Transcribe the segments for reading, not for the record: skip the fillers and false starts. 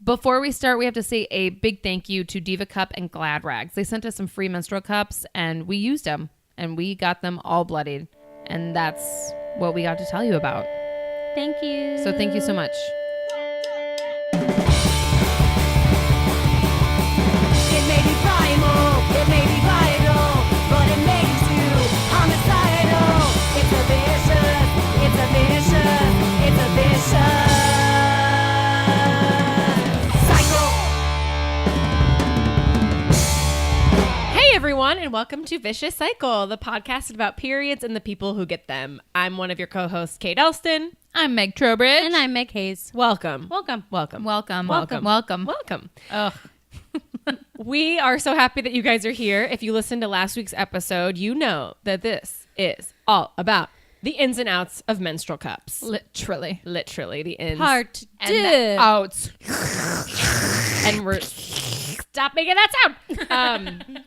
Before we start, we have to say a big thank you to Diva Cup and Glad Rags. They sent us some free menstrual cups, and we used them, and we got them all bloodied. And that's what we got to tell you about. Thank you. So thank you so much. It may be primal, it may be vital, but it makes you homicidal. It's a vicious, it's a vicious, it's a vicious cycle. Hey everyone, and welcome to Vicious Cycle, the podcast about periods and the people who get them. I'm one of your co-hosts, Kate Elston. I'm Meg Trowbridge. And I'm Meg Hayes. Welcome. Welcome. Welcome. Welcome. Welcome. Welcome. Welcome. Ugh. We are so happy that you guys are here. If you listened to last week's episode, you know that this is all about the ins and outs of menstrual cups. Literally. Literally, the ins Part And the outs. and we're stop making that sound.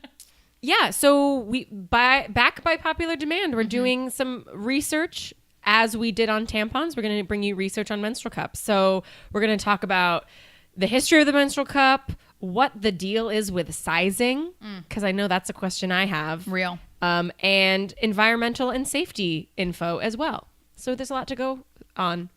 Yeah, so we back by popular demand, we're doing some research as we did on tampons. We're going to bring you research on menstrual cups. So we're going to talk about the history of the menstrual cup, what the deal is with sizing, because I know that's a question I have. Real. And environmental and safety info as well. So there's a lot to go on.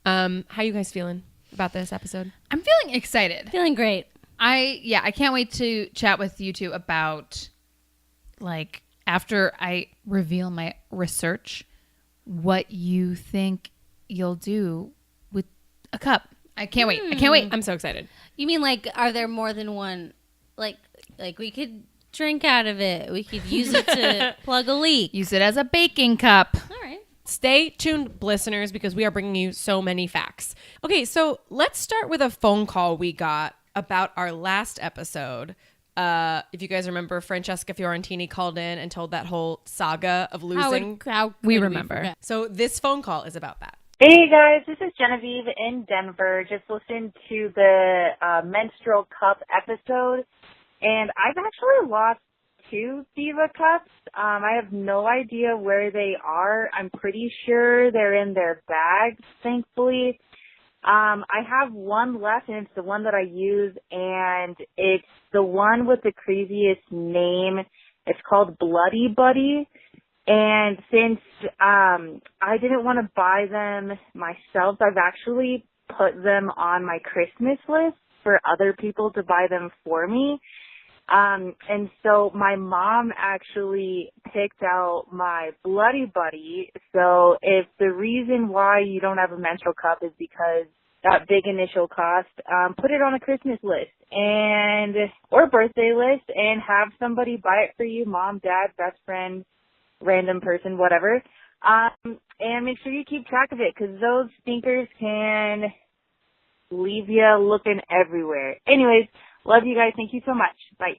How you guys feeling about this episode? I'm feeling excited. Feeling great. I can't wait to chat with you two about, like, after I reveal my research, what you think you'll do with a cup. I can't wait. I can't wait. I'm so excited. You mean like, are there more than one? Like we could drink out of it. We could use it to plug a leak. Use it as a baking cup. All right. Stay tuned, listeners, because we are bringing you so many facts. Okay, so let's start with a phone call we got about our last episode. If you guys remember, Francesca Fiorentini called in and told that whole saga of losing. How We could remember. forget? So this phone call is about that. Hey guys, this is Genevieve in Denver. Just listened to the menstrual cup episode, and I've actually lost 2 Diva cups. I have no idea where they are. I'm pretty sure they're in their bags, thankfully. I have one left, and it's the one that I use, and it's the one with the craziest name. It's called Bloody Buddy. And since I didn't want to buy them myself, I've actually put them on my Christmas list for other people to buy them for me. And so my mom actually picked out my Bloody Buddy. So if the reason why you don't have a menstrual cup is because that big initial cost, put it on a Christmas list or birthday list and have somebody buy it for you, mom, dad, best friend, random person, whatever. And make sure you keep track of it because those stinkers can leave you looking everywhere. Anyways, love you guys. Thank you so much. Bye.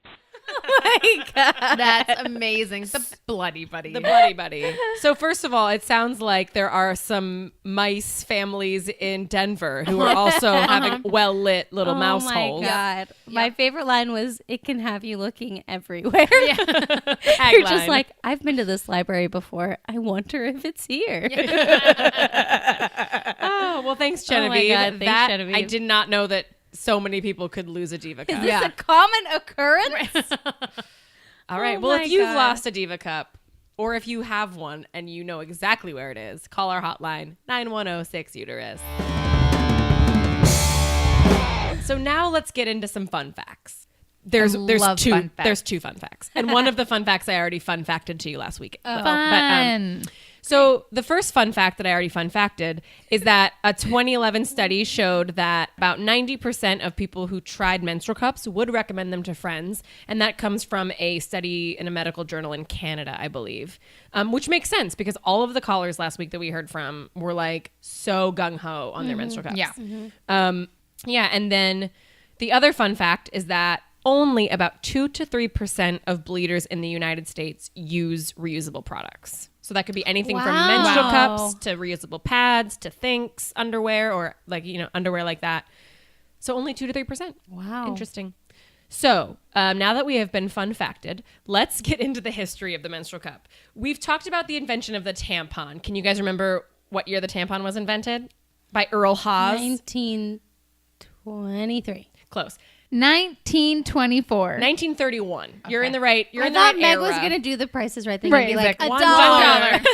Oh my God. That's amazing. The Bloody Buddy. The Bloody Buddy. So first of all, it sounds like there are some mice families in Denver who are also having well-lit little mouse Oh holes. my God. My favorite line was, "It can have you looking everywhere." You're Tagline. just like, I've been to this library before. I wonder if it's here. Oh, well, thanks, Oh my Genevieve. God, thanks, Genevieve. I did not know that so many people could lose a Diva Is cup. this a common occurrence? All right. Oh Well, my if you've God. lost a Diva cup, or if you have one and you know exactly where it is, call our hotline, 9106-UTERUS. So now let's get into some fun facts. There's love two fun facts. there's 2 fun facts. And one of the fun facts I already fun facted to you last week. Fun. So the first fun fact that I already fun facted is that a 2011 study showed that about 90% of people who tried menstrual cups would recommend them to friends. And that comes from a study in a medical journal in Canada, I believe, which makes sense because all of the callers last week that we heard from were like so gung-ho on their menstrual cups. Yeah. Yeah. And then the other fun fact is that only about 2 to 3% of bleeders in the United States use reusable products. So that could be anything from menstrual cups to reusable pads to Thinks underwear or underwear like that. So only 2 to 3%. Wow. Interesting. So now that we have been fun facted, let's get into the history of the menstrual cup. We've talked about the invention of the tampon. Can you guys remember what year the tampon was invented? By Earl Haas. 1912? 23. Close. 1924. 1931. You're in the right. You're I in the thought right Meg era. was going to do the prices right thing Right, and be like, exactly.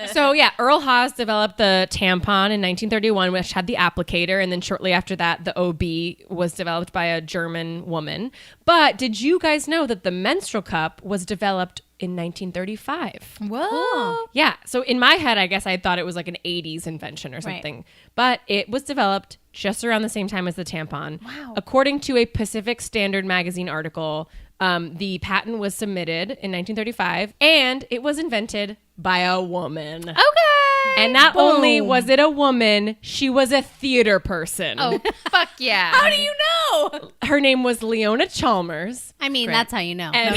$1. So yeah, Earl Haas developed the tampon in 1931, which had the applicator, and then shortly after that, the OB was developed by a German woman. But did you guys know that the menstrual cup was developed in 1935? Whoa. Yeah. So in my head, I guess I thought it was like an 80s invention or something. But it was developed just around the same time as the tampon. Wow. According to a Pacific Standard magazine article, the patent was submitted in 1935 and it was invented by a woman. Okay. And not only was it a woman, she was a theater person. Oh, fuck yeah. How do you know? Her name was Leona Chalmers. I mean, that's how you know. And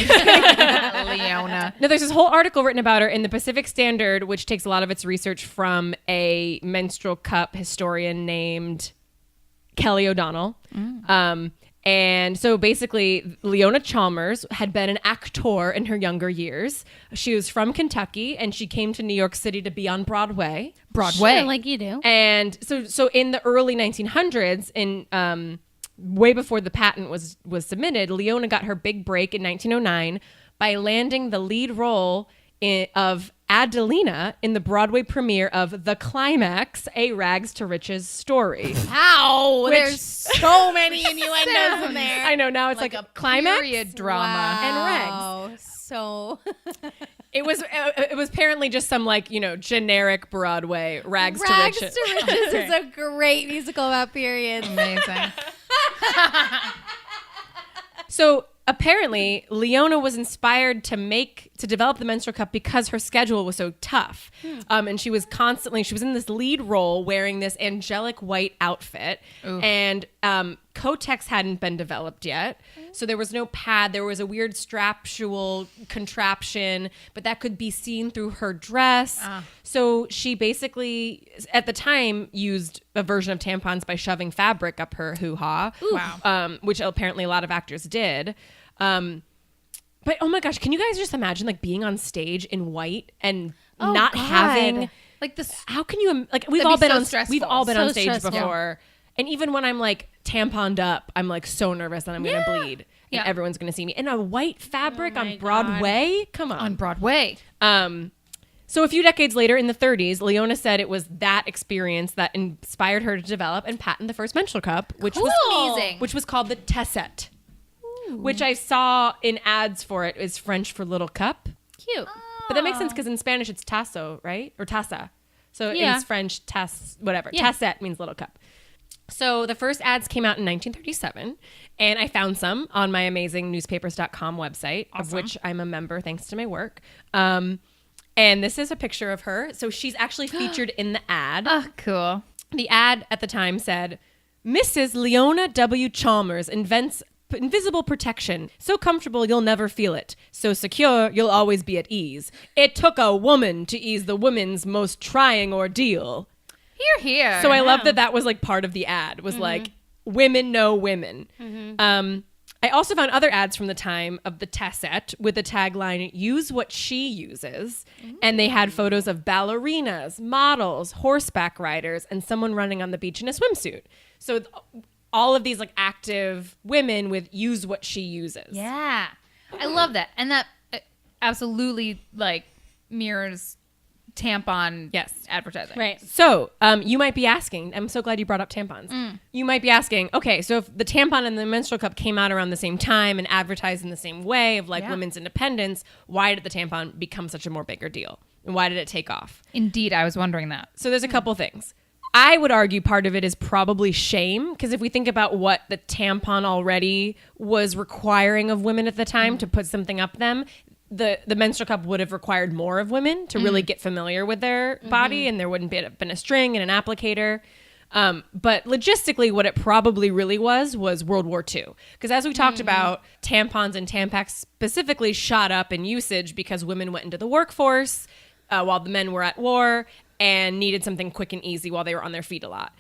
Leona. no, there's this whole article written about her in the Pacific Standard, which takes a lot of its research from a menstrual cup historian named Kelly O'Donnell. And so basically, Leona Chalmers had been an actor in her younger years. She was from Kentucky, and she came to New York City to be on Broadway. Sure, like you do. And so in the early 1900s, in way before the patent was submitted, Leona got her big break in 1909 by landing the lead role of Adelina in the Broadway premiere of The Climax, A Rags to Riches story. How? Which- There's so many innuendos in there. I know, now it's like a climax. Period drama. and rags. Wow. So It was apparently just some generic Broadway rags to Rags riches. to Riches is a great musical about periods. Amazing. So apparently, Leona was inspired to develop the menstrual cup because her schedule was so tough. And she was in this lead role wearing this angelic white outfit. Oof. And Kotex hadn't been developed yet. So there was no pad. There was a weird straptual contraption, but that could be seen through her dress. So she basically, at the time, used a version of tampons by shoving fabric up her hoo-ha. Wow. Which apparently a lot of actors did. But oh my gosh, can you guys just imagine being on stage in white and not God. having Like this. how can you we've That'd all be been so on stressful. we've all been So on stage stressful. before. And even when I'm tamponed up, I'm so nervous that I'm going to bleed and Yeah. everyone's going to see me in a white fabric Oh on my Broadway. Come On Broadway. So a few decades later, in the 30s, Leona said it was that experience that inspired her to develop and patent the first menstrual cup, which was Amazing. which was called the Tessette, which I saw in ads for it is French for little cup. Cute. But that makes sense because in Spanish it's tasso, right? Or tassa. So Yeah. in French, whatever. Yeah. Tessette means little cup. So the first ads came out in 1937, and I found some on my amazing newspapers.com website, of which I'm a member thanks to my work. And this is a picture of her. So she's actually featured in the ad. Oh, cool. The ad at the time said, Mrs. Leona W. Chalmers invents invisible protection. So comfortable you'll never feel it. So secure you'll always be at ease. It took a woman to ease the woman's most trying ordeal. Here. So I love that was part of the ad was women know women. I also found other ads from the time of the Tessette with the tagline, use what she uses. And they had photos of ballerinas, models, horseback riders, and someone running on the beach in a swimsuit. So all of these active women with use what she uses. Yeah. I love that. And that absolutely mirrors tampon advertising. Right. So you might be asking, I'm so glad you brought up tampons. You might be asking, okay, so if the tampon and the menstrual cup came out around the same time and advertised in the same way of women's independence, why did the tampon become such a more bigger deal? And why did it take off? Indeed, I was wondering that. So there's a couple things. I would argue part of it is probably shame, because if we think about what the tampon already was requiring of women at the time to put something up them, the menstrual cup would have required more of women to really get familiar with their body, and there wouldn't been a string and an applicator. But logistically, what it probably really was World War II. Because as we talked about, tampons and Tampax specifically shot up in usage because women went into the workforce while the men were at war and needed something quick and easy while they were on their feet a lot.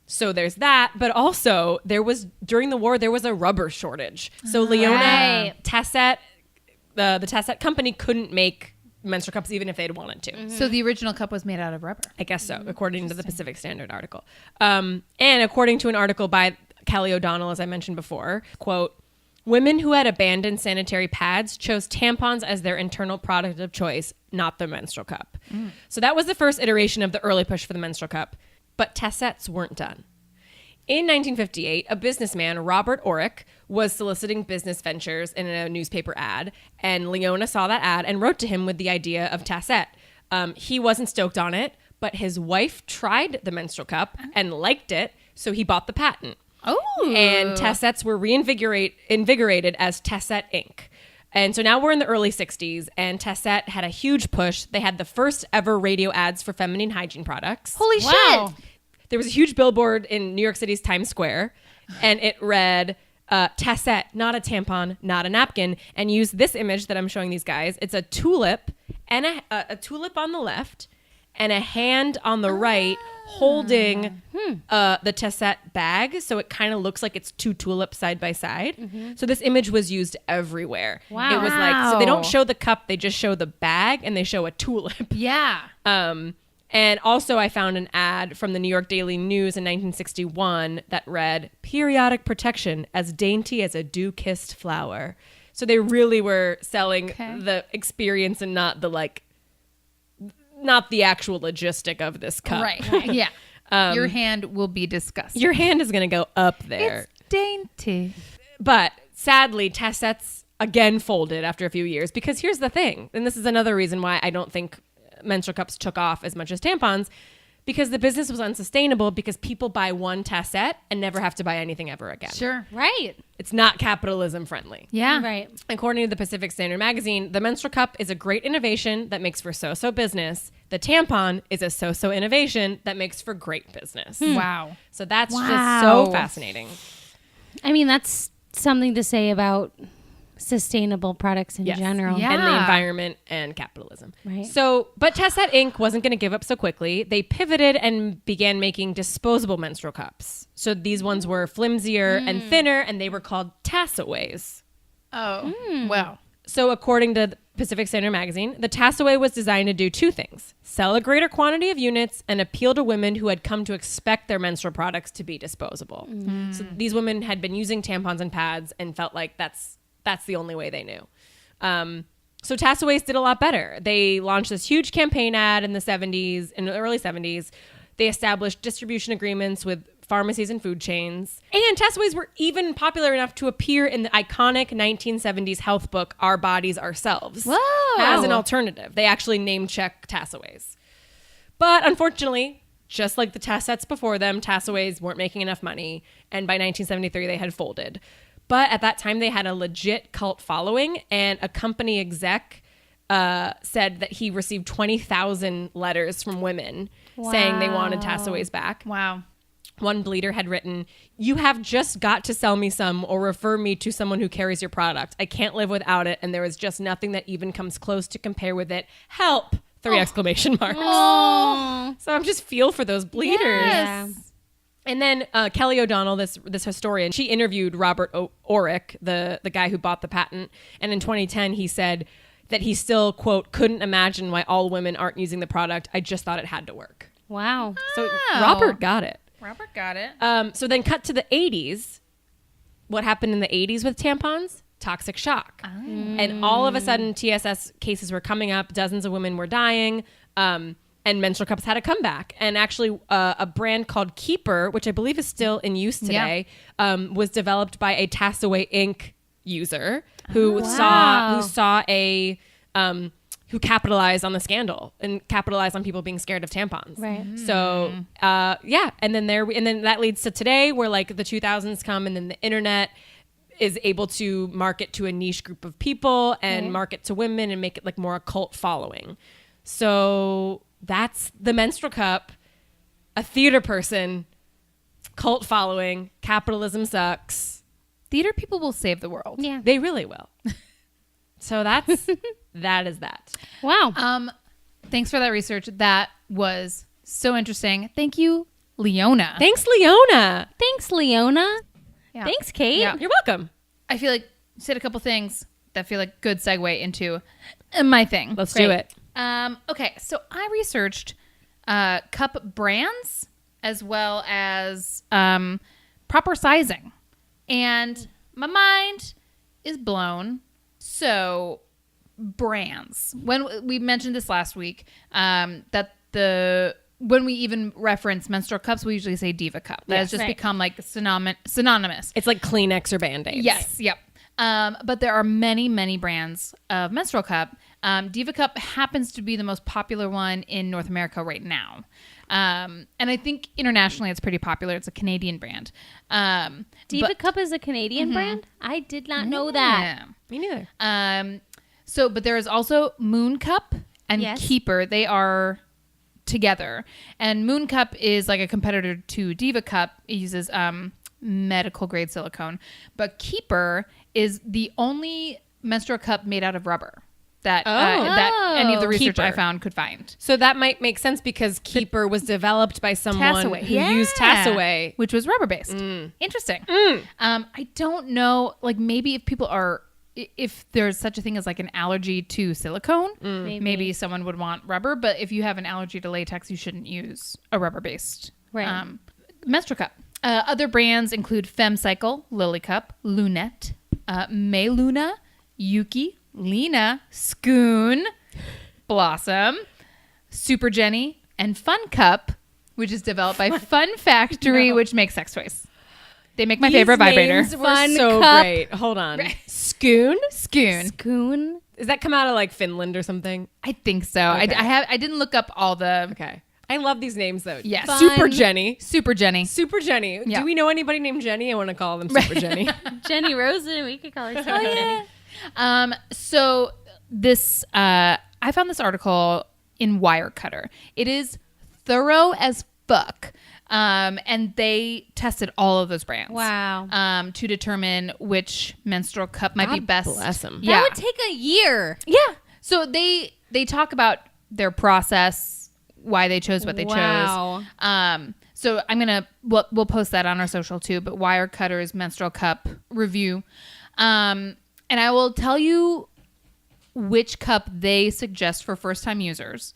So there's that. But also, during the war, there was a rubber shortage. So Leona, Right. Tessette, the Tessette company couldn't make menstrual cups even if they'd wanted to. So the original cup was made out of rubber. I guess so, according to the Pacific Standard article. And according to an article by Kelly O'Donnell, as I mentioned before, quote, women who had abandoned sanitary pads chose tampons as their internal product of choice, not the menstrual cup. So that was the first iteration of the early push for the menstrual cup. But Tessettes weren't done. In 1958, a businessman, Robert Orrick, was soliciting business ventures in a newspaper ad, and Leona saw that ad and wrote to him with the idea of Tassette. He wasn't stoked on it, but his wife tried the menstrual cup and liked it, so he bought the patent. Oh. And Tassettes were invigorated as Tassette Inc. And so now we're in the early 60s, and Tassette had a huge push. They had the first ever radio ads for feminine hygiene products. Holy Wow. shit. There was a huge billboard in New York City's Times Square, and it read, Tassette, not a tampon, not a napkin, and used this image that I'm showing these guys. It's a tulip, and a tulip on the left, and a hand on the right holding the Tassette bag, so it kind of looks like it's two tulips side by side. So this image was used everywhere. Wow. It was like, so they don't show the cup, they just show the bag, and they show a tulip. Yeah. And also I found an ad from the New York Daily News in 1961 that read, periodic protection as dainty as a dew-kissed flower. So they really were selling the experience and not the actual logistic of this cup. Right. Yeah. Your hand will be disgusting. Your hand is going to go up there. It's dainty. But sadly, Tassettes again folded after a few years, because here's the thing, and this is another reason why I don't think menstrual cups took off as much as tampons, because the business was unsustainable, because people buy one Tassette and never have to buy anything ever again. Sure. Right. It's not capitalism friendly. Yeah. Right. According to the Pacific Standard magazine, the menstrual cup is a great innovation that makes for so-so business. The tampon is a so-so innovation that makes for great business. Wow. So that's just Wow. so fascinating. I mean, that's something to say about sustainable products in Yes. general. Yeah. And the environment and capitalism. Right. So, but Tassette Inc. wasn't going to give up so quickly. They pivoted and began making disposable menstrual cups. So these ones were flimsier and thinner, and they were called Tassaways. Oh. Well. So according to the Pacific Standard magazine, the Tassaway was designed to do two things: sell a greater quantity of units and appeal to women who had come to expect their menstrual products to be disposable. So these women had been using tampons and pads and felt like that's the only way they knew. So Tassaways did a lot better. They launched this huge campaign ad in the early 70s. They established distribution agreements with pharmacies and food chains. And Tassaways were even popular enough to appear in the iconic 1970s health book, Our Bodies, Ourselves, Whoa. as an alternative. They actually name check Tassaways. But unfortunately, just like the Tassettes before them, Tassaways weren't making enough money. And by 1973, they had folded. But at that time, they had a legit cult following, and a company exec said that he received 20,000 letters from women saying they wanted Tassaways back. Wow. One bleeder had written, "You have just got to sell me some or refer me to someone who carries your product. I can't live without it, and there is just nothing that even comes close to compare with it. Help!" 3 exclamation marks. So I'm just feel for those bleeders. Yeah. And then Kelly O'Donnell, this historian, she interviewed Robert Orrick, the guy who bought the patent. And in 2010, he said that he still, quote, couldn't imagine why all women aren't using the product. I just thought it had to work. Wow. So Oh. Robert got it. Robert got it. So then cut to the 80s. What happened in the 80s with tampons? Toxic shock. And all of a sudden, TSS cases were coming up. Dozens of women were dying. And menstrual cups had a comeback. And actually, a brand called Keeper, which I believe is still in use today, was developed by a Tassaway Inc. user who who capitalized on the scandal and capitalized on people being scared of tampons. Right. So and then that leads to today, where like the 2000s come, and then the internet is able to market to a niche group of people and market to women and make it like more a cult following. So that's the menstrual cup, a theater person, cult following, capitalism sucks. Theater people will save the world. Yeah. They really will. So that is that. Wow. Thanks for that research. That was so interesting. Thank you, Leona. Thanks, Leona. Thanks, Leona. Yeah. Thanks, Kate. Yeah. You're welcome. I feel like you said a couple things that feel like good segue into my thing. Let's do it. Okay, so I researched cup brands as well as proper sizing, and my mind is blown. So brands. When we mentioned this last week, that when we even reference menstrual cups, we usually say Diva cup. That has just become like synonymous. It's like Kleenex or Band-Aids. Yes, yep. But there are many, many brands of menstrual cup. Diva cup happens to be the most popular one in North America right now. And I think internationally it's pretty popular. It's a Canadian brand. Diva Cup is a Canadian brand? I did not know that. Me neither. But there is also Moon Cup and Keeper. They are together. And Moon Cup is like a competitor to Diva Cup. It uses medical grade silicone. But Keeper is the only menstrual cup made out of rubber that any of the research I found could find. So that might make sense because Keeper was developed by someone who used Tassaway, which was rubber based. Interesting. I don't know, like maybe if there's such a thing as like an allergy to silicone, maybe someone would want rubber. But if you have an allergy to latex, you shouldn't use a rubber based menstrual cup. Other brands include FemCycle, Lily Cup, Lunette, May Luna, Yuki, Lena, Scoon, Blossom, Super Jenny, and Fun Cup, which is developed by Fun Factory, which makes sex toys. They make my favorite vibrator. Fun so cup. Great. Hold on. Scoon? Scoon. Does that come out of like Finland or something? I think so. Okay. I didn't look up all the... Okay. I love these names though. Yeah. Super Jenny. Super Jenny. Super Jenny. Yeah. Do we know anybody named Jenny? I want to call them Super Jenny. Jenny Rosen. We could call her Super Jenny. So this, I found this article in Wirecutter. It is thorough as fuck. And they tested all of those brands. Wow. To determine which menstrual cup might be best. Bless them. Yeah. That would take a year. Yeah. So they talk about their process, why they chose what they chose. So we'll post that on our social too, but Wirecutter's menstrual cup review. And I will tell you which cup they suggest for first time users.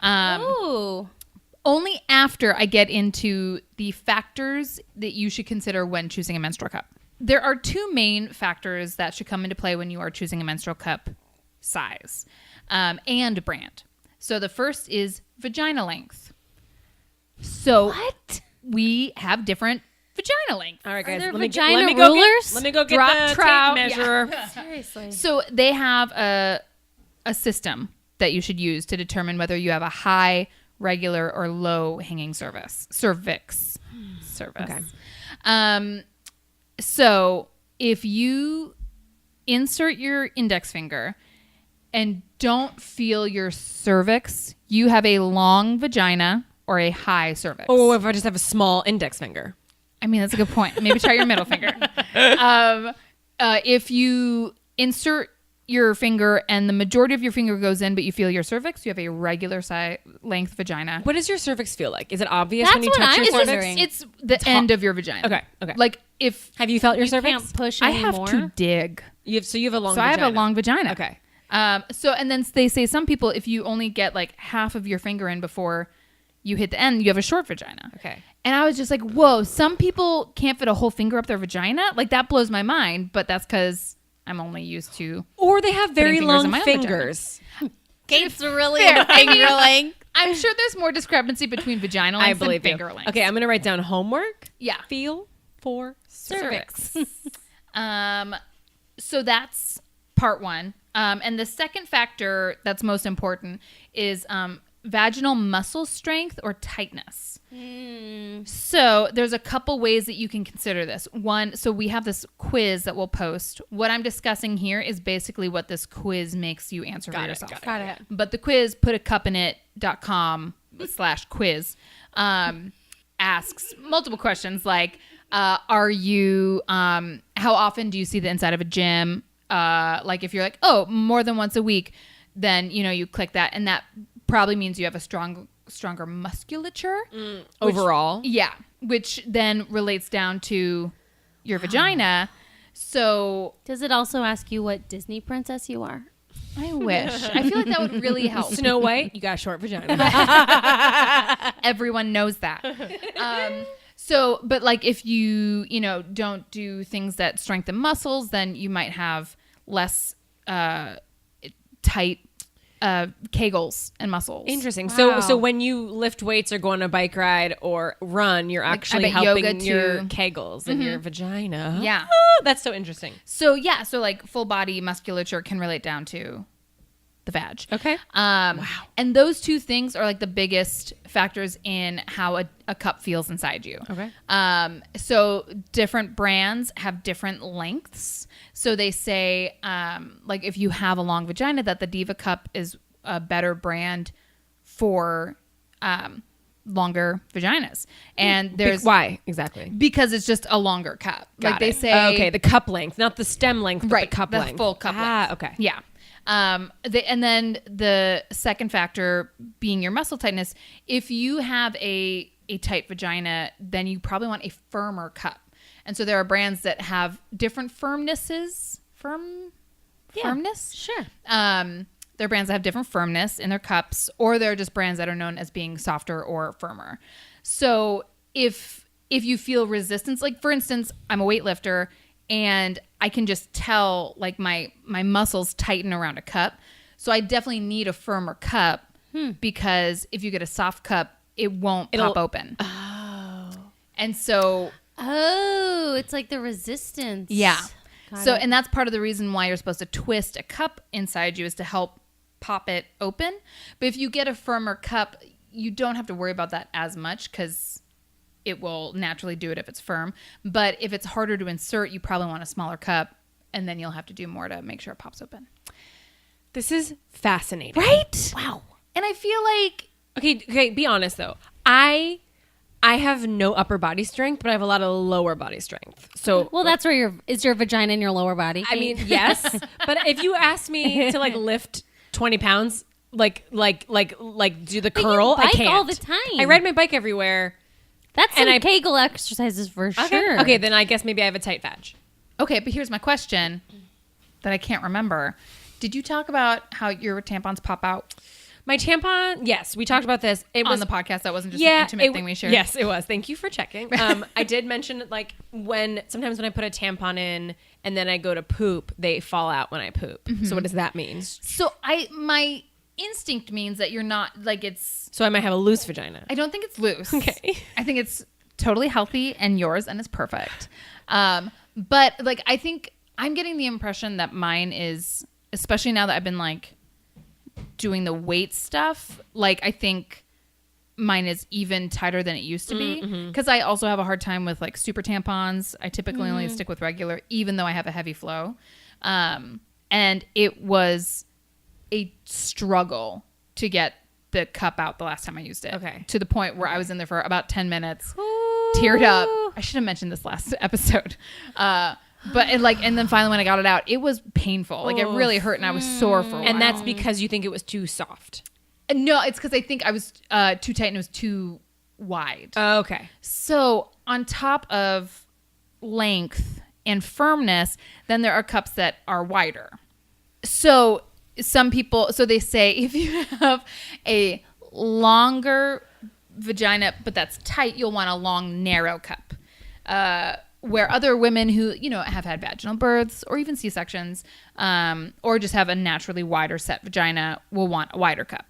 Only after I get into the factors that you should consider when choosing a menstrual cup. There are two main factors that should come into play when you are choosing a menstrual cup: size and brand. So the first is vagina length. So we have different vagina length. All right, guys. Let me rulers? Let me go get Drop the trout. tape measure. Yeah. Seriously. So they have a system that you should use to determine whether you have a high, regular, or low hanging cervix. Okay. So if you insert your index finger and don't feel your cervix, you have a long vagina or a high cervix. Oh, if I just have a small index finger. I mean, that's a good point. Maybe try your middle finger. If you insert your finger and the majority of your finger goes in, but you feel your cervix, you have a regular length vagina. What does your cervix feel like? Is it obvious That's when you what touch I'm your cervix? wondering. It's the end of your vagina. Okay. Like Have you felt your You cervix? can't push I anymore. have to dig. You have a long So vagina. I have a long vagina. Okay. And then they say some people, if you only get like half of your finger in before you hit the end, you have a short vagina. Okay. And I was just like, whoa, some people can't fit a whole finger up their vagina? Like that blows my mind, but that's because I'm only used to. Or they have very fingers in long my own fingers. Kate's really finger length. I'm sure there's more discrepancy between vaginal length and finger length. Okay, I'm going to write down homework. Yeah. Feel for cervix. So that's part one. And the second factor that's most important is vaginal muscle strength or tightness. So there's a couple ways that you can consider this. One, so we have this quiz that we'll post. What I'm discussing here is basically what this quiz makes you answer for yourself. Got it. But the quiz, putacupinit.com/quiz, asks multiple questions like, how often do you see the inside of a gym? Like if you're like, oh, more than once a week, then, you click that. And that probably means you have a stronger musculature. Overall. Yeah. Which then relates down to your vagina. So Does it also ask you what Disney princess you are? I wish. I feel like that would really help. Snow White, you got a short vagina. Everyone knows that. So, but like if you don't do things that strengthen muscles, then you might have less tight kegels and muscles. Interesting. Wow. So when you lift weights or go on a bike ride or run, you're actually bet helping yoga your too. kegels and your vagina. Yeah. Oh, that's so interesting. So yeah, so like full body musculature can relate down to the vag. Okay. Wow. And those two things are like the biggest factors in how a cup feels inside you. Okay. So different brands have different lengths. So they say, like if you have a long vagina, that the Diva cup is a better brand for longer vaginas. And there's why exactly? because it's just a longer cup. Got like they it. say, okay, the cup length, not the stem length, but right, the cup the length. full cup length. Okay. Yeah. And then the second factor being your muscle tightness. If you have a tight vagina, then you probably want a firmer cup. And so there are brands that have different firmnesses. Firmness? Sure. There are brands that have different firmness in their cups, or they're just brands that are known as being softer or firmer. So if you feel resistance, like for instance, I'm a weightlifter and I can just tell like my muscles tighten around a cup. So I definitely need a firmer cup because if you get a soft cup, it'll pop open. Oh. And so Oh, it's like the resistance. yeah. Got So it. and that's part of the reason why you're supposed to twist a cup inside you is to help pop it open. But if you get a firmer cup, you don't have to worry about that as much because it will naturally do it if it's firm. But if it's harder to insert, you probably want a smaller cup, and then you'll have to do more to make sure it pops open. This is fascinating. Right? Wow. And I feel like Okay, be honest though. I have no upper body strength, but I have a lot of lower body strength. So Well, that's where is your vagina in your lower body? I mean, yes, but if you ask me to like lift 20 pounds, like do the But you curl, I bike can't. all the time. I ride my bike everywhere. That's and some I- Kegel exercises for Okay. sure. Okay, then I guess maybe I have a tight vag. okay, but here's my question that I can't remember. Did you talk about how your tampons pop out My tampon, yes, we talked about this. It on was the podcast? That wasn't just an intimate thing we shared. Yes, it was. Thank you for checking. I did mention like sometimes when I put a tampon in and then I go to poop, they fall out when I poop. So what does that mean? So my instinct means that you're not like it's. So I might have a loose vagina. I don't think it's loose. Okay. I think it's totally healthy and yours, and it's perfect. But like I think I'm getting the impression that mine is, especially now that I've been like doing the weight stuff. Like I think mine is even tighter than it used to be because I also have a hard time with like super tampons. I typically only stick with regular, even though I have a heavy flow. And it was a struggle to get the cup out the last time I used it. Okay. To the point where I was in there for about 10 minutes, teared up. I should have mentioned this last episode. But and then finally when I got it out, it was painful. Like it really hurt and I was sore for a while. And that's because you think it was too soft. No, it's because I think I was too tight and it was too wide. Oh, okay. So on top of length and firmness, then there are cups that are wider. So some people, they say if you have a longer vagina, but that's tight, you'll want a long, narrow cup. Where other women who, have had vaginal births or even C-sections, or just have a naturally wider set vagina will want a wider cup.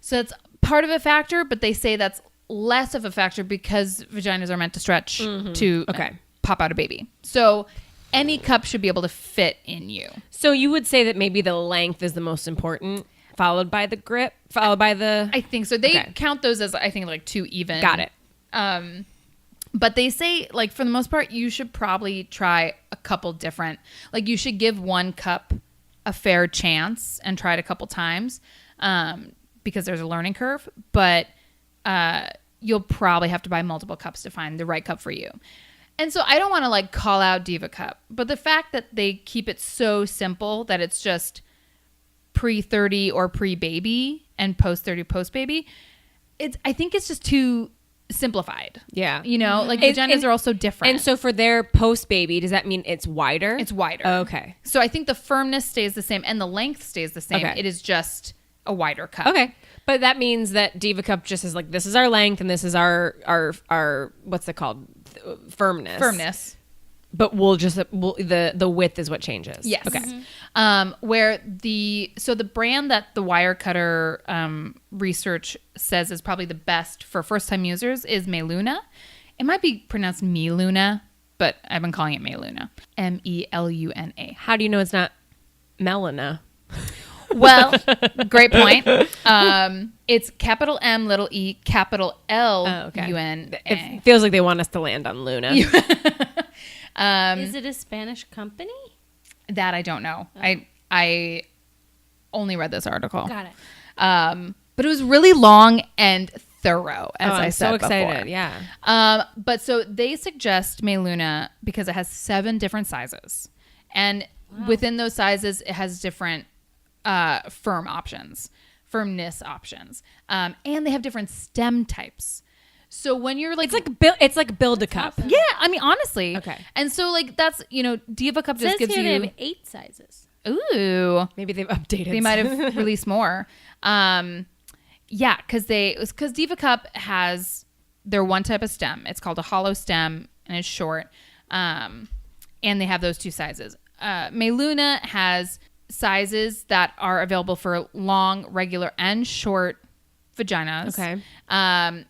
So that's part of a factor, but they say that's less of a factor because vaginas are meant to stretch to pop out a baby. So any cup should be able to fit in you. So you would say that maybe the length is the most important, followed by the grip, followed by the... I think so. They count those as, I think, like too even. Got it. But they say, like, for the most part, you should probably try a couple different. Like, you should give one cup a fair chance and try it a couple times because there's a learning curve. But you'll probably have to buy multiple cups to find the right cup for you. And so I don't want to, like, call out Diva Cup. But the fact that they keep it so simple that it's just pre-30 or pre-baby and post-30 post-baby, I think it's just too simplified. Yeah. You know, like It- vaginas it- are also different. And so for their post baby, does that mean it's wider? it's wider. Oh, okay. So I think the firmness stays the same and the length stays the same. Okay. It is just a wider cup. Okay. But that means that Diva Cup just is like, this is our length and this is our what's it called? Firmness. Firmness. But the width is what changes. Yes. Okay. Where the brand that the Wirecutter research says is probably the best for first time users is Meluna. It might be pronounced Meluna, but I've been calling it Meluna. Meluna. How do you know it's not Melina? Well, great point. It's capital M, little e, capital L, Oh, okay. UN. It feels like they want us to land on Luna. Is it a Spanish company? That I don't know. I only read this article. Got it. But it was really long and thorough, as I I'm said so excited. before. Yeah. But so they suggest Meluna because it has 7 different sizes. And within those sizes, it has different firmness options. And they have different stem types. So when you're like... It's like build a cup. Yeah, I mean, honestly. Okay. And so like that's, Diva Cup It just says gives here they you... have 8 sizes. Ooh. Maybe they've updated. They might have released more. Yeah, because Diva Cup has their one type of stem. It's called a hollow stem and it's short. And they have those 2 sizes. Meluna has sizes that are available for long, regular, and short vaginas. Okay.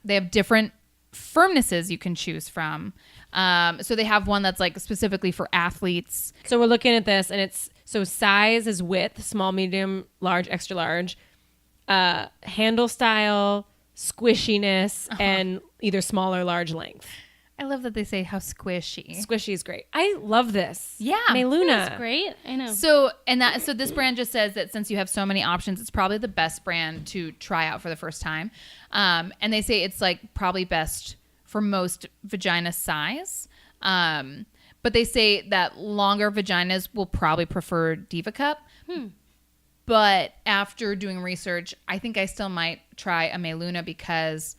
They have different firmnesses you can choose from. So they have one that's like specifically for athletes. So we're looking at this, and it's size is width, small, medium, large, extra large, handle style, squishiness, and either small or large length. I love that they say how squishy. Squishy is great. I love this. Yeah. Meluna. That's great. I know. So this brand just says that since you have so many options, it's probably the best brand to try out for the first time. And they say it's like probably best for most vagina size. But they say that longer vaginas will probably prefer Diva Cup. But after doing research, I think I still might try a Meluna because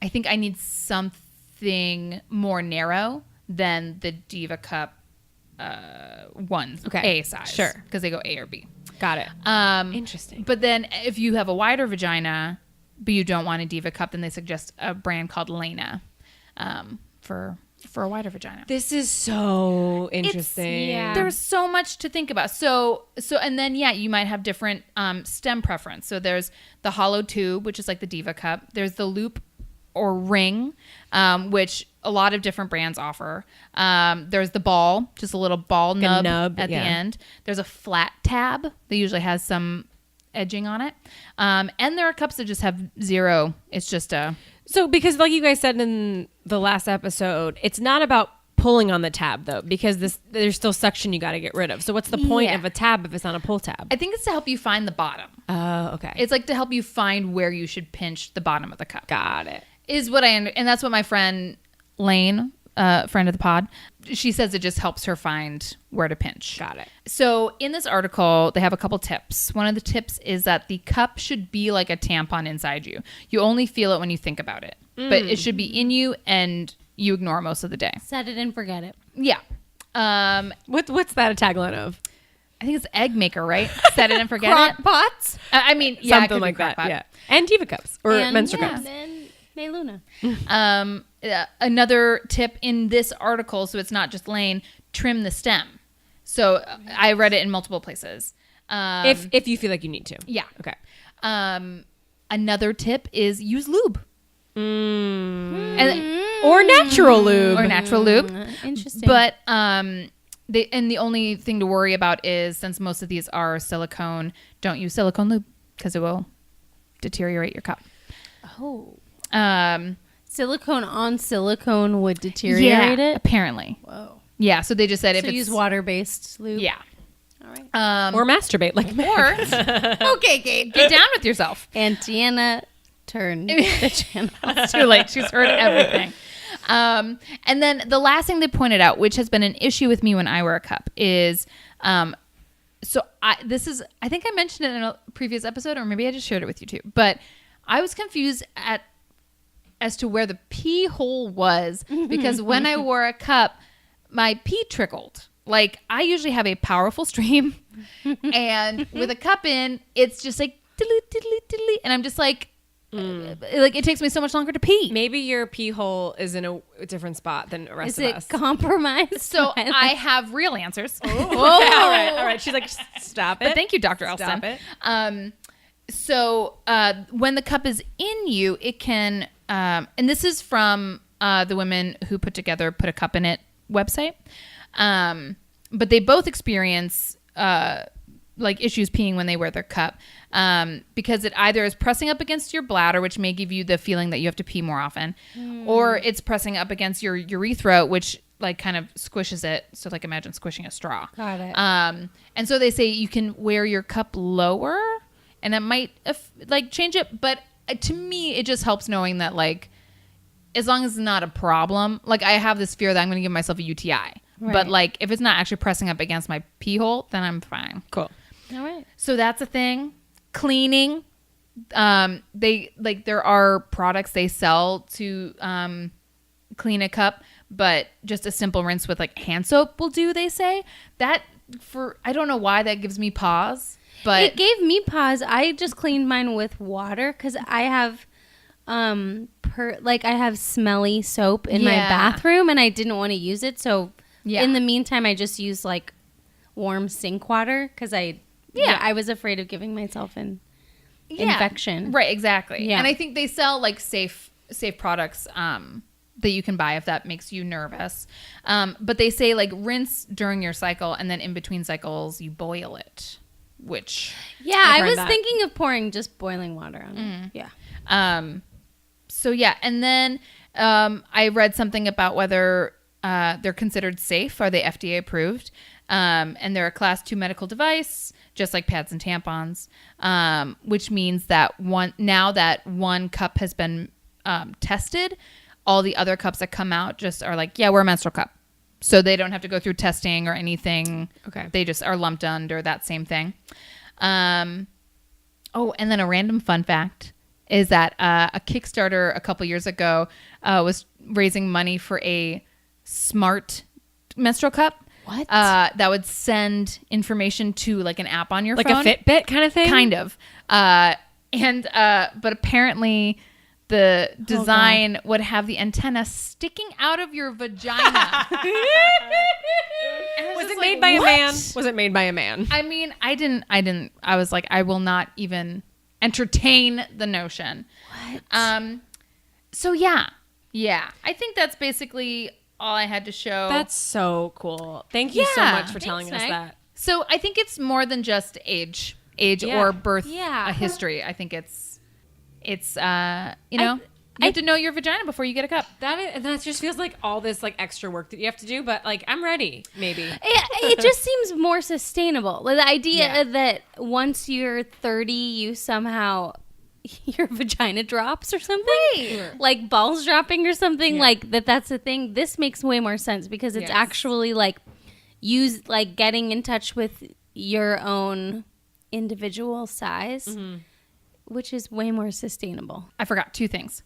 I think I need something more narrow than the Diva Cup ones. Okay. A size. Sure. Because they go A or B. Got it. Interesting. But then if you have a wider vagina, but you don't want a Diva Cup, then they suggest a brand called Lena for a wider vagina. This is so interesting. yeah. There's so much to think about. So and then you might have different stem preference. So there's the hollow tube, which is like the Diva Cup. There's the loop or ring, which a lot of different brands offer. There's the ball, just a little ball nub at the end. There's a flat tab that usually has some edging on it. And there are cups that just have 0. It's just a... So because like you guys said in the last episode, it's not about pulling on the tab though, because there's still suction you got to get rid of. So what's the point of a tab if it's not a pull tab? I think it's to help you find the bottom. Oh, okay. It's like to help you find where you should pinch the bottom of the cup. Got it. Is what and that's what my friend Lane, friend of the pod, she says it just helps her find where to pinch. Got it. So in this article, they have a couple tips. One of the tips is that the cup should be like a tampon inside you. You only feel it when you think about it, but it should be in you and you ignore most of the day. Set it and forget it. Yeah. What's that a tagline of? I think it's egg maker, right? Set it and forget it. Pots? I mean, yeah, it Something could be like that. crock-pot. Yeah. And Diva Cups or And menstrual yeah, cups. then Meluna. Another tip in this article, so it's not just Lane, trim the stem. So I read it in multiple places. If you feel like you need to. Yeah. Okay. Another tip is use lube. And, Or natural lube. or natural lube. Interesting. But the only thing to worry about is since most of these are silicone, don't use silicone lube because it will deteriorate your cup. Silicone on silicone would deteriorate it? Apparently. Whoa. Yeah, so they just said if So it's use water-based lube? Yeah. All right. or masturbate like me. Or Okay, Kate. get down with yourself. And Deanna turned the channel. It's too late. She's heard everything. And then the last thing they pointed out, which has been an issue with me when I wear a cup, is I think I mentioned it in a previous episode, or maybe I just shared it with you too. But I was confused at as to where the pee hole was because when I wore a cup, my pee trickled. Like, I usually have a powerful stream, and with a cup in, it's just like diddly, diddly, diddly, and I'm just like it takes me so much longer to pee. Maybe your pee hole is in a different spot than the rest Is of it us. compromised? So I have real answers. All right. She's like, stop it. But thank you, Dr. Elston. Stop it. So when the cup is in you, it can, and this is from the women who put a cup in it website. But they both experience like issues peeing when they wear their cup because it either is pressing up against your bladder, which may give you the feeling that you have to pee more often, or it's pressing up against your urethra, which like kind of squishes it. So like imagine squishing a straw. Got it. And so they say you can wear your cup lower and it might like change it. But to me, it just helps knowing that like, as long as it's not a problem, like I have this fear that I'm going to give myself a UTI. Right. But like if it's not actually pressing up against my pee hole, then I'm fine. Cool. All right. So that's a thing. Cleaning. They like there are products they sell to clean a cup, but just a simple rinse with like hand soap will do, they say. That I don't know why that gives me pause, but It gave me pause. I just cleaned mine with water because I have I have smelly soap in my Yeah. bathroom and I didn't want to use it. So Yeah. in the meantime, I just used like warm sink water because I was afraid of giving myself an infection. Right, exactly. Yeah. And I think they sell like safe products that you can buy if that makes you nervous. But they say like rinse during your cycle and then in between cycles you boil it, which Yeah, I've I heard was that. thinking of pouring just boiling water on it. Yeah. so yeah. And then I read something about whether they're considered safe. Are they FDA approved? And they're a class 2 medical device, just like pads and tampons, which means that now that one cup has been tested, all the other cups that come out just are like, yeah, we're a menstrual cup. So they don't have to go through testing or anything. Okay. They just are lumped under that same thing. And then a random fun fact is that a Kickstarter a couple years ago was raising money for a smart menstrual cup. What? That would send information to like an app on your Like phone. a Fitbit kind of thing? Kind of. But apparently the design would have the antenna sticking out of your vagina. Was just it like, made by a what? man? Was it made by a man? I mean, I didn't. I was like, I will not even entertain the notion. What? So yeah. I think that's basically all I had to show. That's so cool. Thank you so Yeah. much for telling Thanks, us Meg. that. So I think it's more than just age Yeah. or birth Yeah. history. I think it's you have to know your vagina before you get a cup. That just feels like all this like extra work that you have to do, but like I'm ready, maybe. It just seems more sustainable. Like the idea Yeah. that once you're 30, you somehow your vagina drops or something, Right. like balls dropping or something, like that's a thing. This makes way more sense because it's Yes. actually like getting in touch with your own individual size, which is way more sustainable. I forgot 2 things.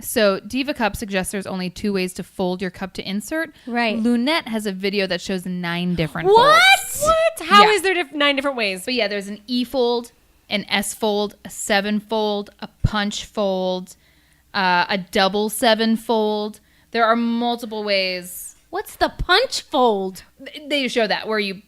So Diva Cup suggests there's only 2 ways to fold your cup to insert. Right. Lunette has a video that shows 9 different What? folds. How Yeah. is there 9 different ways? But yeah, there's an E fold, an S fold, a 7 fold, a punch fold, a double 7 fold. There are multiple ways. What's the punch fold? They show that where you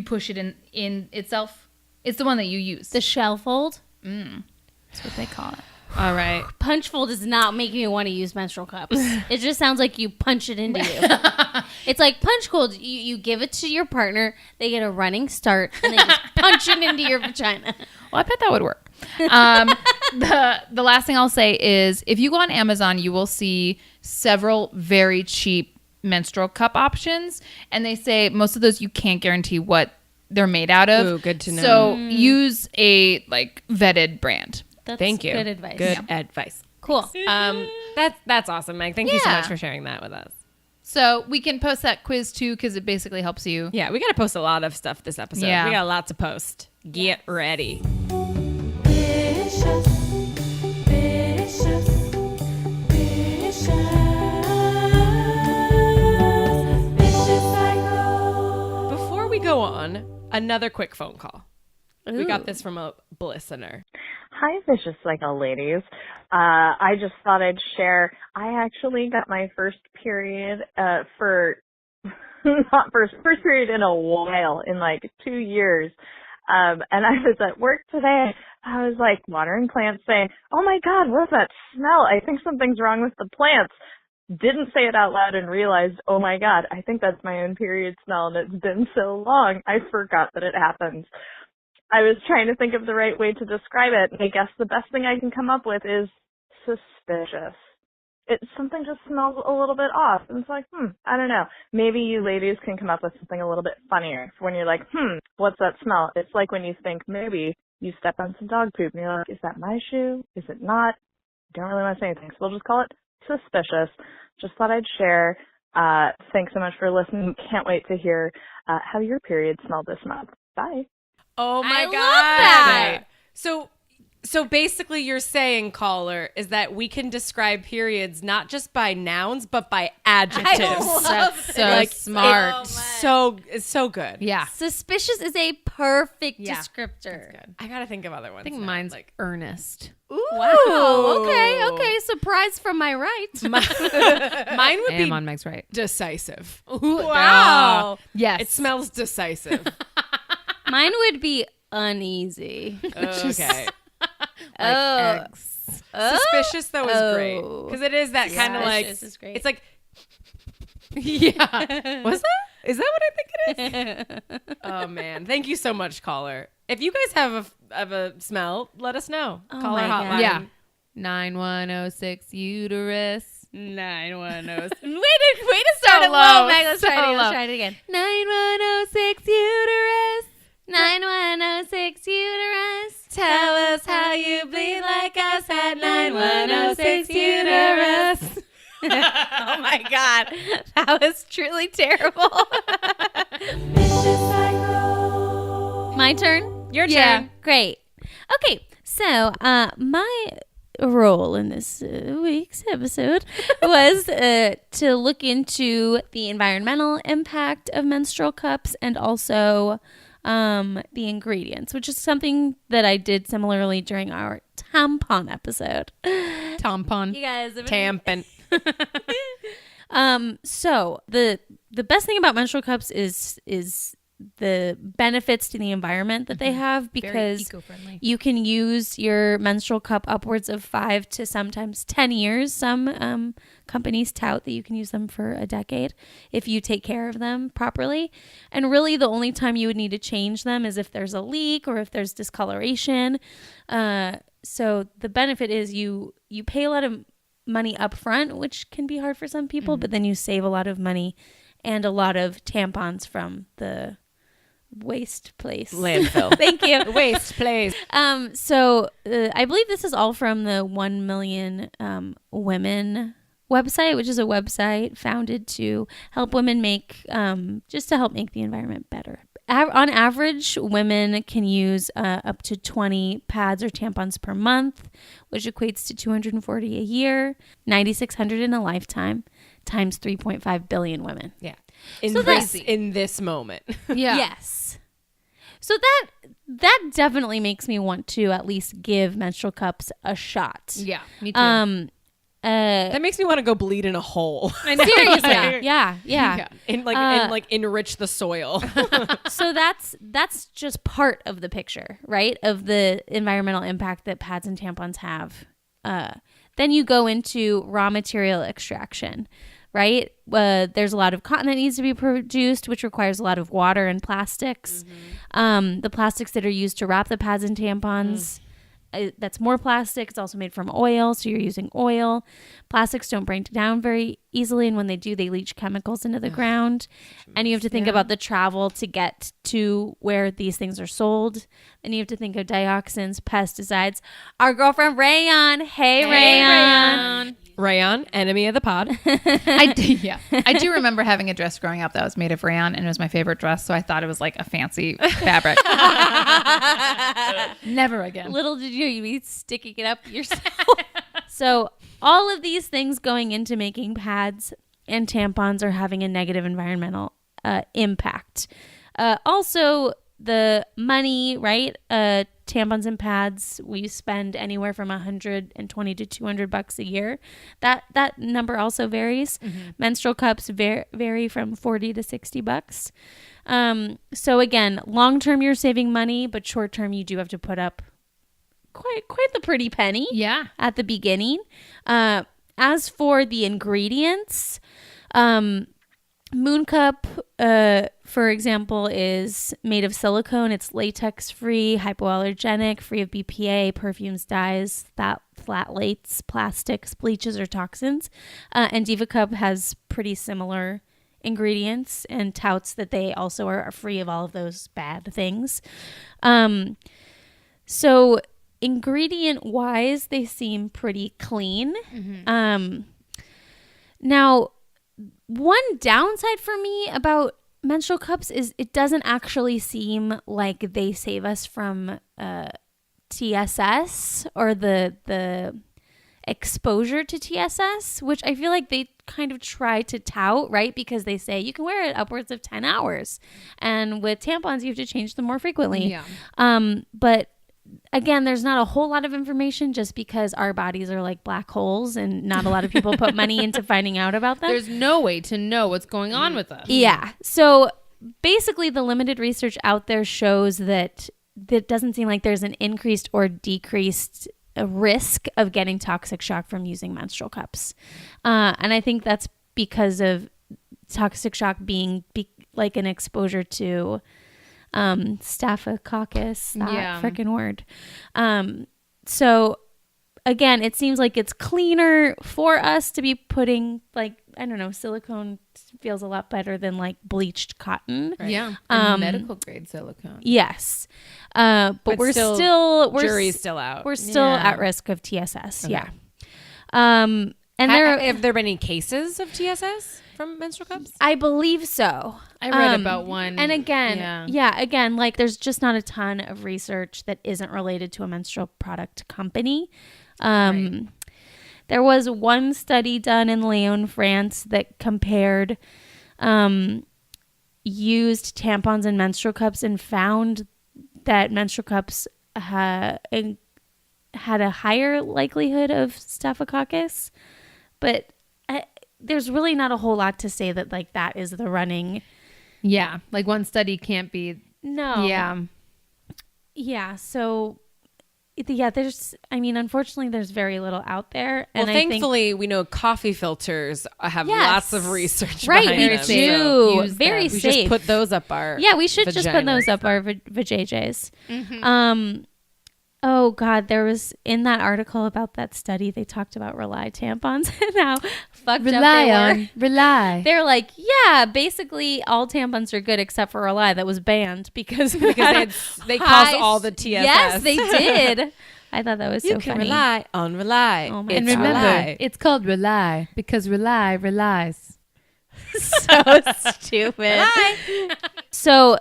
push it in itself. It's the one that you use. The shell fold? That's what they call it. All right. Punch fold does not make me want to use menstrual cups. It just sounds like you punch it into you. It's like punch fold. You give it to your partner, they get a running start, and they just punch it into your vagina. Well, I bet that would work. The last thing I'll say is if you go on Amazon, you will see several very cheap menstrual cup options. And they say most of those you can't guarantee what they're made out of. Ooh, good to know. So use a like vetted brand. That's Thank you. Good advice. Good advice. Cool. That's awesome, Meg. Thank you so Yeah. much for sharing that with us. So we can post that quiz too because it basically helps you. Yeah, we got to post a lot of stuff this episode. Yeah. We got a lot to post. Get ready. Vicious, vicious, vicious. on another quick phone call. We got this from a blistener. Hi, Vicious Cycle ladies. I just thought I'd share. I actually got my first period not first period in a while, in like 2 years. And I was at work today. I was like watering plants saying, oh my God, what's that smell? I think something's wrong with the plants. Didn't say it out loud and realized, oh my God, I think that's my own period smell and it's been so long. I forgot that it happens. I was trying to think of the right way to describe it, and I guess the best thing I can come up with is suspicious. Something just smells a little bit off, and it's like, I don't know. Maybe you ladies can come up with something a little bit funnier when you're like, what's that smell? It's like when you think maybe you step on some dog poop, and you're like, is that my shoe? Is it not? Don't really want to say anything, so we'll just call it suspicious. Just thought I'd share. Thanks so much for listening. Can't wait to hear how your period smelled this month. Bye. Oh my I God. love that. So basically you're saying, caller, is that we can describe periods not just by nouns, but by adjectives. love That's so smart. It's so good. Yeah. Suspicious is a perfect Yeah. descriptor. Good. I gotta think of other ones. I think now. mine's earnest. Ooh. Wow. Okay. Surprise from my right. Mine would I am be on Meg's right. decisive. Wow. Yes. It smells decisive. Mine would be uneasy. Okay. Eggs. Suspicious though is great because it is that kind of like Suspicious is great. it's like yeah. Was that? Is that what I think it is? Oh man, thank you so much, caller. If you guys have a smell, let us know. Call my our God. hotline. Yeah. 9106 uterus. 9106. Way to start it low, low, Meg. Let's so try it low. again. 9106 uterus. 9106 uterus. Tell us how you bleed like us at 9106 uterus. Oh my God. That was truly terrible. My turn? Your Yeah. turn. Great. Okay. So, my role in this week's episode was to look into the environmental impact of menstrual cups and also the ingredients, which is something that I did similarly during our tampon episode. Tampon. You guys, Tampon. So the best thing about menstrual cups is the benefits to the environment that they have, Very because eco-friendly. you can use your menstrual cup upwards of 5 to sometimes 10 years. Some companies tout that you can use them for a decade if you take care of them properly. And really the only time you would need to change them is if there's a leak or if there's discoloration. So the benefit is you pay a lot of money up front, which can be hard for some people, but then you save a lot of money and a lot of tampons from the waste place. Landfill. Thank you. Waste place. So I believe this is all from the 1 Million Women website, which is a website founded to help women make, just to help make the environment better. On average, women can use up to 20 pads or tampons per month, which equates to 240 a year, 9,600 in a lifetime, times 3.5 billion women. Yeah. In this moment. Yeah. Yes. So that definitely makes me want to at least give menstrual cups a shot. Yeah. Me too. That makes me want to go bleed in a hole. Seriously. Yeah. And enrich the soil. So that's just part of the picture, right? Of the environmental impact that pads and tampons have. Then you go into raw material extraction, right? There's a lot of cotton that needs to be produced, which requires a lot of water and plastics. The plastics that are used to wrap the pads and tampons, that's more plastic. It's also made from oil, so you're using oil. Plastics don't break down very easily, and when they do, they leach chemicals into the ground. And you have to think about the travel to get to where these things are sold. Then you have to think of dioxins, pesticides. Our girlfriend Rayon. Hey Rayon. Rayon, enemy of the pod. I do remember having a dress growing up that was made of rayon, and it was my favorite dress, so I thought it was like a fancy fabric. Never again. Little did you'd be sticking it up yourself. So all of these things going into making pads and tampons are having a negative environmental impact. Also, the money, right? Tampons and pads, we spend anywhere from $120 to $200 a year. That number also varies. Menstrual cups vary from $40 to $60. So again, long term you're saving money, but short term you do have to put up quite the pretty penny. Yeah. At the beginning. As for the ingredients, Moon Cup, for example, is made of silicone. It's latex-free, hypoallergenic, free of BPA, perfumes, dyes, phthalates, plastics, bleaches, or toxins. And Diva Cup has pretty similar ingredients and touts that they also are free of all of those bad things. So ingredient-wise, they seem pretty clean. Now, one downside for me about menstrual cups is it doesn't actually seem like they save us from TSS or the exposure to TSS, which I feel like they kind of try to tout, right? Because they say you can wear it upwards of 10 hours. And with tampons, you have to change them more frequently. Yeah. But again, there's not a whole lot of information just because our bodies are like black holes and not a lot of people put money into finding out about them. There's no way to know what's going on with us. Yeah. So basically the limited research out there shows that it doesn't seem like there's an increased or decreased risk of getting toxic shock from using menstrual cups. And I think that's because of toxic shock being like an exposure to staphylococcus, that freaking word. So again, it seems like it's cleaner for us to be putting, like, I don't know, silicone feels a lot better than like bleached cotton. Right. Yeah. And medical grade silicone. Yes. But we're jury's still out. We're still at risk of TSS. Okay. Yeah. And have there been any cases of TSS from menstrual cups? I believe so. I read about one. And again, again, like there's just not a ton of research that isn't related to a menstrual product company. Right. There was one study done in Lyon, France that compared used tampons and menstrual cups and found that menstrual cups had a higher likelihood of staphylococcus. But there's really not a whole lot to say that like that is the running. Yeah. Like one study can't be. No. Yeah. Yeah. So unfortunately there's very little out there. Well, And thankfully we know coffee filters have lots of research right, behind we them. do. Use Very them. We safe. just put those up our we should just put those vaginas. up our vajayjays. Oh God, there was in that article about that study, they talked about Rely tampons and how fucked up they were. Rely. They're like, yeah, basically all tampons are good except for Rely that was banned because they caused all the TSS. Yes, they did. I thought that was You so can funny. rely on Rely. Oh my And It's remember, Rely. it's called Rely because Rely relies. So stupid. So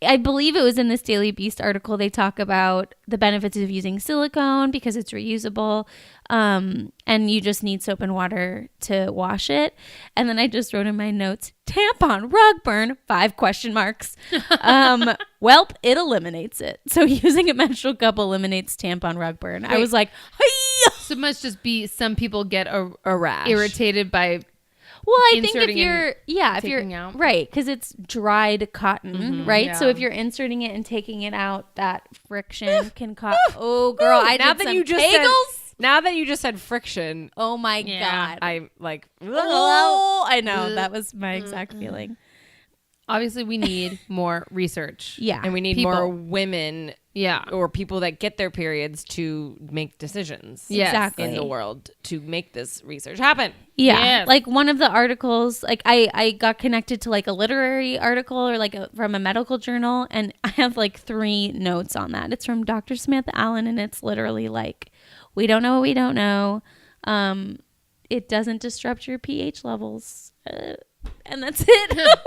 I believe it was in this Daily Beast article. They talk about the benefits of using silicone because it's reusable, and you just need soap and water to wash it. And then I just wrote in my notes, tampon rug burn, 5 question marks. Welp, it eliminates it. So using a menstrual cup eliminates tampon rug burn. I was like, hey! So it must just be some people get A rash. irritated by. Well, I think if Inserting you're, if you're, taking out. right, because it's dried cotton, right? yeah. So if you're inserting it and taking it out, that friction can cause, oh girl, I now did that some you just kegels. said, now that you just said friction, Oh my Yeah. God. I'm like, Oh, I know. That was my exact feeling. Obviously, we need more research. Yeah. and we need People. more women Yeah. or people that get their periods to make decisions Yes. Exactly. in the world to make this research happen. Yeah. Yes. Like one of the articles, like I got connected to like a literary article or like from a medical journal. And I have like 3 notes on that. It's from Dr. Samantha Allen. And it's literally like, we don't know what we don't know. It doesn't disrupt your pH levels. And that's it.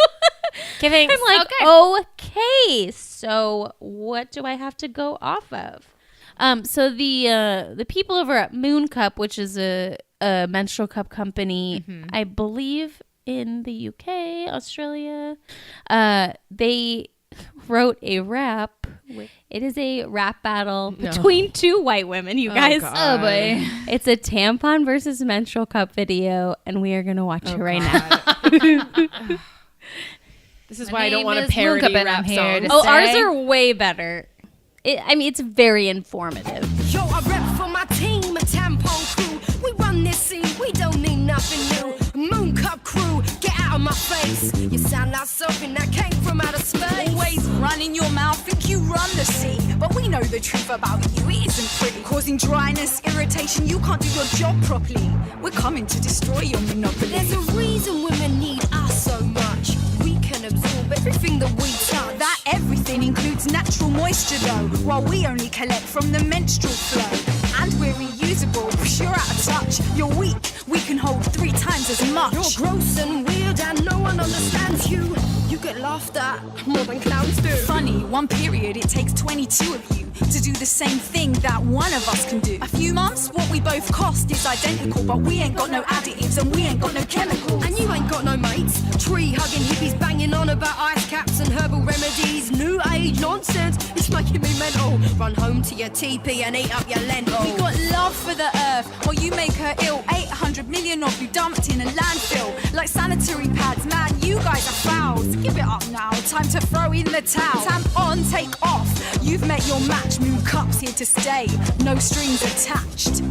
Giving. I'm like, okay, so what do I have to go off of? So the people over at Moon Cup, which is a menstrual cup company, I believe in the UK, Australia, they wrote a rap. It is a rap battle between two white women, you guys. Oh boy. It's a tampon versus menstrual cup video, and we are going to watch it right now. This is My why I don't name want to is parody Mocha, but rap I'm here songs. to Oh, say- ours are way better. It's very informative. Yo, I rep for my team, a tampon crew. We run this scene, we don't need nothing new. Moon Cup crew, get out of my face. You sound like something that came from outer space. Always running your mouth, think you run the sea. But we know the truth about you, it isn't pretty. Causing dryness, irritation, you can't do your job properly. We're coming to destroy your monopoly. There's a reason women need us so much. We can absorb everything that we touch. That everything includes natural moisture though, while we only collect from the menstrual flow. And we're reusable, you're out of touch. You're weak, we can hold 3 times as much. You're gross and weird and no one understands you. You get laughed at more than clowns do. Funny, one period it takes 22 of you to do the same thing that one of us can do. A few months, what we both cost is identical, but we ain't got no additives and we ain't got no chemicals. And you ain't got no mates. Tree hugging hippies banging on about ice caps and herbal remedies. New age nonsense, it's making me mental. Run home to your teepee and eat up your lentils. We got love for the earth, while you make her ill. 800 million of you dumped in a landfill. Like sanitary pads, man, you guys are fouls. Give it up now, time to throw in the towel. Tampon, take off, you've met your match. Moon Cup's here to stay, no strings attached.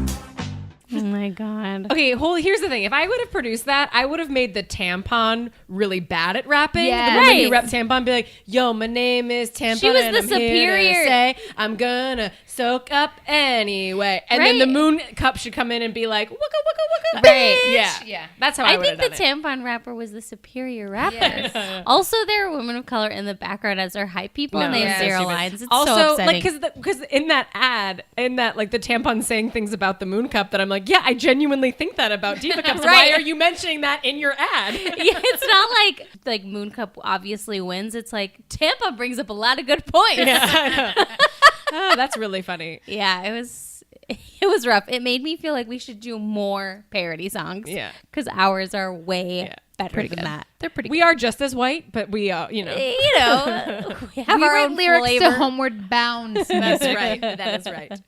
Oh my God. Okay, here's the thing. If I would have produced that, I would have made the tampon really bad at rapping. Yeah. The woman who Right. rep tampon be like, yo, my name is Tampon. She was and the I'm here to superior- say I'm gonna soak up anyway. And then the Right. Moon Cup should come in and be like, wooka, wooka, wooka. Right. Yeah. Yeah. That's how I, I would think have the done it. tampon rapper was the superior rapper. Yes. Also, there are women of color in the background as our hype people, and they have No. zero Yeah. lines. It's Also, so upsetting. like, because in that ad, like the tampon saying things about the Moon Cup that I'm like, yeah, I genuinely think that about Diva Cups. Right. Why are you mentioning that in your ad? yeah, it's not like Moon Cup obviously wins. It's like Tampa brings up a lot of good points. Yeah. Oh, that's really funny. Yeah, it was rough. It made me feel like we should do more parody songs. Yeah. because ours are way Yeah. better Pretty than good. that. They're pretty We are just as white, but we are, You know, we have we our write own lyrics flavor. to Homeward Bound. That's right. That is right.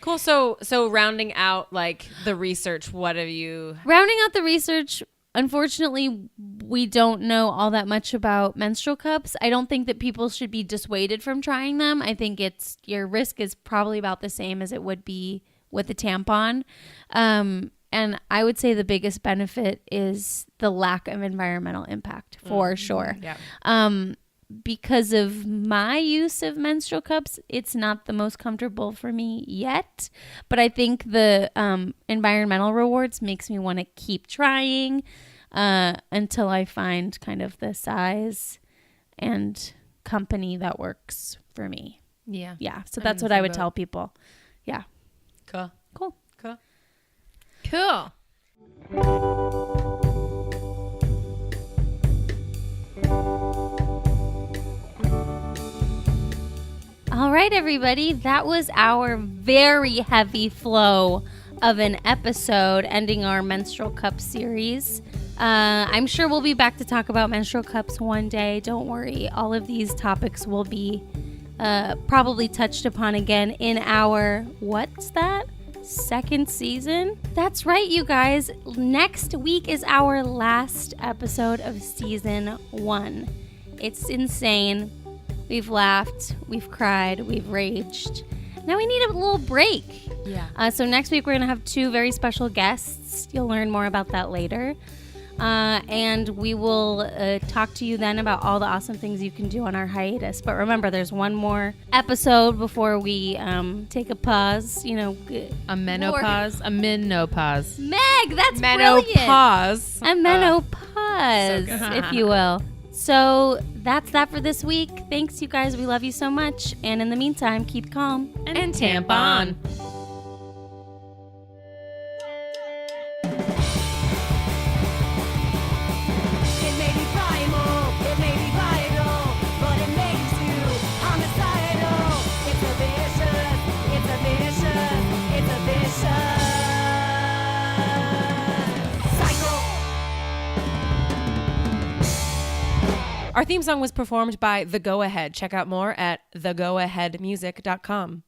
Cool. So rounding out like the research, what have you? Rounding out the research, unfortunately, we don't know all that much about menstrual cups. I don't think that people should be dissuaded from trying them. I think your risk is probably about the same as it would be with a tampon. And I would say the biggest benefit is the lack of environmental impact, for sure. Yeah. Because of my use of menstrual cups, it's not the most comfortable for me yet. But I think the environmental rewards makes me want to keep trying until I find kind of the size and company that works for me. Yeah. Yeah. So that's what I would tell people. Yeah. Cool. Cool. Cool. Cool. All right, everybody. That was our very heavy flow of an episode ending our menstrual cup series. I'm sure we'll be back to talk about menstrual cups one day. Don't worry. All of these topics will be probably touched upon again in our, what's that? Second season? That's right, you guys. Next week is our last episode of season 1. It's insane. We've laughed, we've cried, we've raged. Now we need a little break. Yeah. So next week we're going to have 2 very special guests. You'll learn more about that later. And we will talk to you then about all the awesome things you can do on our hiatus. But remember, there's one more episode before we take a pause. You know, A menopause. A menopause. Meg, that's brilliant. Menopause. A menopause, if you will. So that's that for this week. Thanks, you guys. We love you so much. And in the meantime, keep calm. And tampon. It may be primal, it may be vital, but it makes you homicidal. It's a vicious, it's a vicious, it's a vicious cycle. Our theme song was performed by The Go Ahead. Check out more at thegoaheadmusic.com.